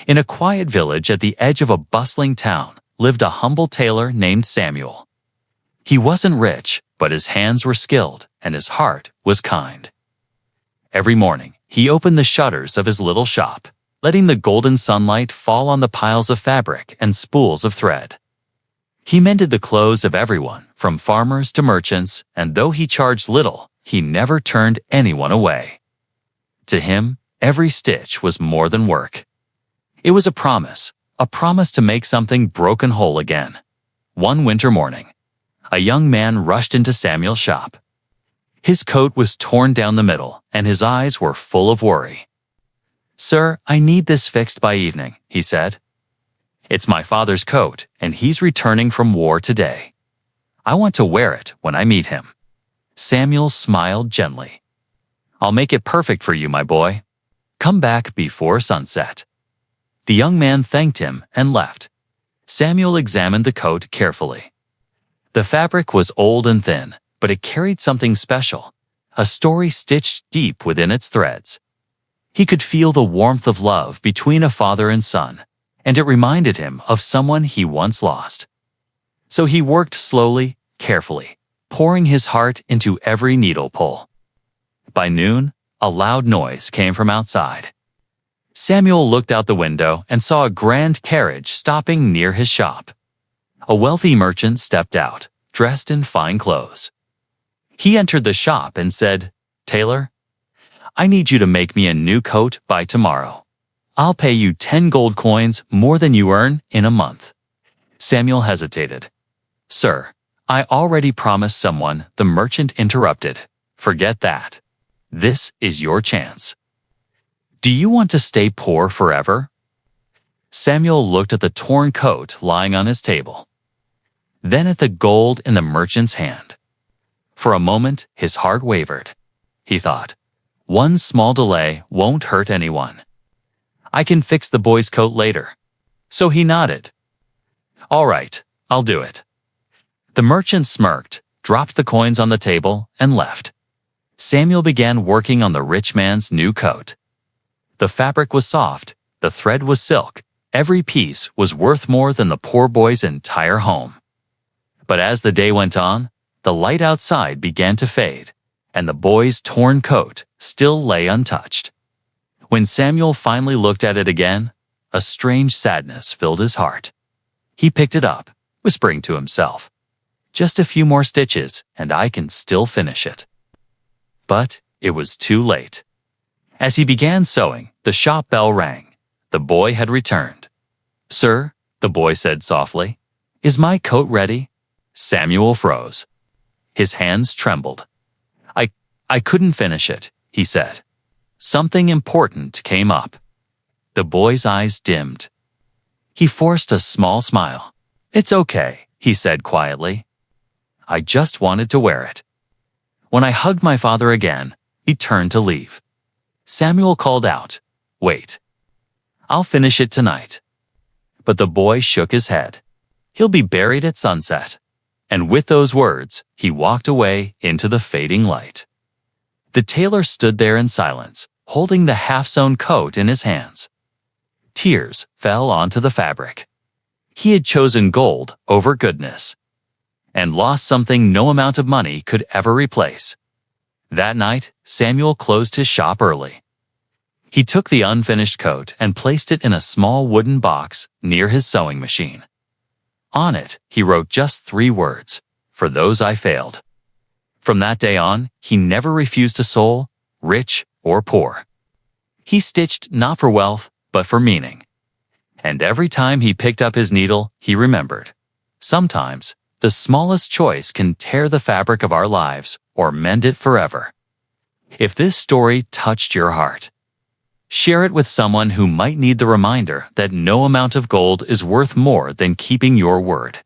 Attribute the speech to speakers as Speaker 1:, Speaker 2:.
Speaker 1: In a quiet village at the edge of a bustling town lived a humble tailor named Samuel. He wasn't rich, but his hands were skilled and his heart was kind. Every morning, he opened the shutters of his little shop, letting the golden sunlight fall on the piles of fabric and spools of thread. He mended the clothes of everyone, from farmers to merchants, and though he charged little, he never turned anyone away. To him, every stitch was more than work. It was a promise to make something broken whole again. One winter morning, a young man rushed into Samuel's shop. His coat was torn down the middle, and his eyes were full of worry. "Sir, I need this fixed by evening," he said. "It's my father's coat, and he's returning from war today. I want to wear it when I meet him." Samuel smiled gently. "I'll make it perfect for you, my boy. Come back before sunset." The young man thanked him and left. Samuel examined the coat carefully. The fabric was old and thin, but it carried something special, a story stitched deep within its threads. He could feel the warmth of love between a father and son, and it reminded him of someone he once lost. So he worked slowly, carefully, pouring his heart into every needle pull. By noon, a loud noise came from outside. Samuel looked out the window and saw a grand carriage stopping near his shop. A wealthy merchant stepped out, dressed in fine clothes. He entered the shop and said, "Tailor, I need you to make me a new coat by tomorrow. I'll pay you 10 gold coins more than you earn in a month." Samuel hesitated. "Sir, I already promised someone," the merchant interrupted. "Forget that. This is your chance. Do you want to stay poor forever?" Samuel looked at the torn coat lying on his table, then at the gold in the merchant's hand. For a moment, his heart wavered. He thought, "One small delay won't hurt anyone. I can fix the boy's coat later." So he nodded. "All right, I'll do it." The merchant smirked, dropped the coins on the table, and left. Samuel began working on the rich man's new coat. The fabric was soft, the thread was silk, every piece was worth more than the poor boy's entire home. But as the day went on, the light outside began to fade, and the boy's torn coat still lay untouched. When Samuel finally looked at it again, a strange sadness filled his heart. He picked it up, whispering to himself, "Just a few more stitches, and I can still finish it." But it was too late. As he began sewing, the shop bell rang. The boy had returned. "Sir," the boy said softly, "is my coat ready?" Samuel froze. His hands trembled. I couldn't finish it," he said. Something important came up. The boy's eyes dimmed. He forced a small smile. "It's okay," he said quietly. "I just wanted to wear it." When I hugged my father again, he turned to leave. Samuel called out, "Wait. I'll finish it tonight." But the boy shook his head. "He'll be buried at sunset." And with those words, he walked away into the fading light. The tailor stood there in silence, holding the half-sewn coat in his hands. Tears fell onto the fabric. He had chosen gold over goodness, and lost something no amount of money could ever replace. That night, Samuel closed his shop early. He took the unfinished coat and placed it in a small wooden box near his sewing machine. On it, he wrote just 3 words, "For those I failed." From that day on, he never refused a soul, rich or poor. He stitched not for wealth, but for meaning. And every time he picked up his needle, he remembered. Sometimes, the smallest choice can tear the fabric of our lives or mend it forever. If this story touched your heart, share it with someone who might need the reminder that no amount of gold is worth more than keeping your word.